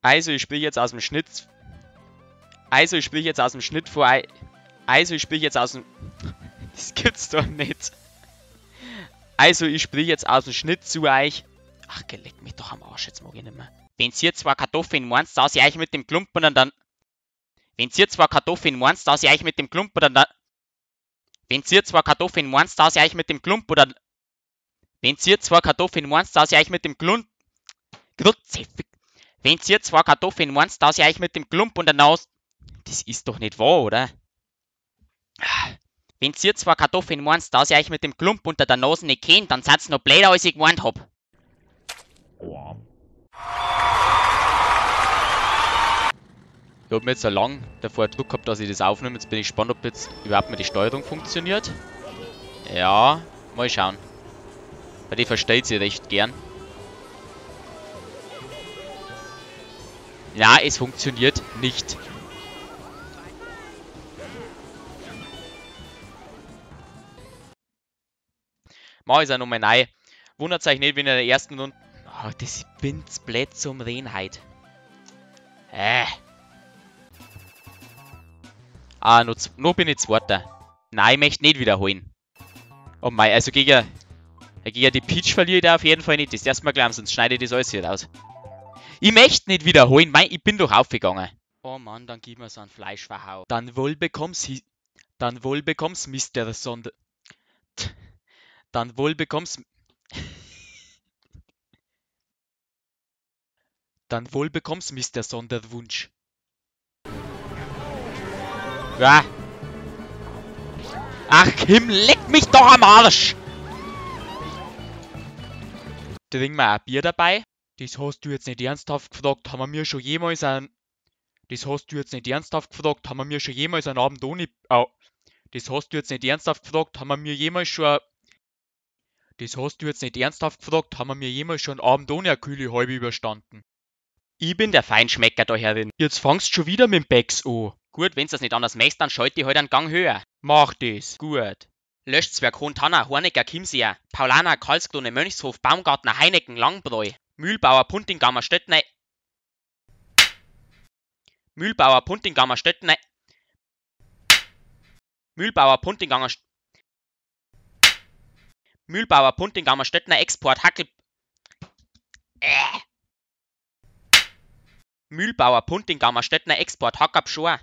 Also, ich spiele jetzt aus dem Schnitt. Also, ich spiele jetzt aus dem Schnitt vor. Also, ich spiele jetzt aus dem. Das gibt's doch nicht. Also, ich spiele jetzt aus dem Schnitt zu euch. Ach, leck mich doch am Arsch, jetzt mag ich nicht mehr. Wenn ihr zwei Kartoffeln meint, dass ihr euch mit dem Klumpen und dann. Wenn ihr zwei Kartoffeln meint, dass ihr euch mit dem Klumpen oder dann. Wenn ihr zwei Kartoffeln meint, dass ihr euch mit dem Klumpen oder. Wenn ihr zwei Kartoffeln meint, dass ihr euch mit dem Klumpen. Wenn ihr zwei Kartoffeln meint, dass ihr euch mit dem Klump und der Nase. Das ist doch nicht wahr, oder? Wenn ihr zwei Kartoffeln meint, dass ihr euch mit dem Klump unter der Nase nicht kennt, dann seid's noch blöder, als ich gemeint hab. Ich hab mir jetzt so lang davor Druck gehabt, dass ich das aufnehme. Jetzt bin ich gespannt, ob jetzt überhaupt mal die Steuerung funktioniert. Ja, mal schauen. Weil die versteht sie recht gern. Ja, es funktioniert nicht. Mach ich es auch nochmal rein. Wundert euch nicht, wenn ihr in der ersten Runde. Oh, das bin's blöd zum Reden heute. Ah, noch bin ich Zweiter. Nein, ich möchte nicht wiederholen. Oh mein, also gegen die Peach verliere ich da auf jeden Fall nicht. Das erste Mal glauben, sonst schneide ich das alles hier raus. Ich möchte nicht wiederholen, mein, ich bin doch aufgegangen. Oh Mann, dann gib mir so ein Fleischverhau. Dann wohl bekommst Mr. Sonder... Dann wohl bekommst... Dann wohl bekommst Mr. Sonderwunsch. Ja. Ach Kim, leck mich doch am Arsch! Trink mal ein Bier dabei. Das hast du jetzt nicht ernsthaft gefragt, haben wir mir schon jemals ein... Das hast du jetzt nicht ernsthaft gefragt, haben wir mir schon jemals einen Abend ohne... Das hast du jetzt nicht ernsthaft gefragt, haben wir mir jemals schon... Das hast du jetzt nicht ernsthaft gefragt, haben wir mir jemals schon einen Abend ohne eine kühle Halbe überstanden. Ich bin der Feinschmecker da herin. Jetzt fangst schon wieder mit dem Becks an. Gut, wenn's das nicht anders möchtest, dann schalte ich halt einen Gang höher. Mach das. Gut. Löschzwerg, Hohentanner, Hornecker, Chiemseer, Paulaner, Karlskrone, Mönchshof, Baumgartner, Heineken, Langbräu, Mühlbauer, Puntingammer, Stöttner... Mühlbauer, Puntingammer, Stöttner... Mühlbauer, Puntingammer... Mühlbauer, Puntingammer, Stöttner, Export, Hackel... Mühlbauer, Puntingammer, Stöttner, Export, Hackab, Schor.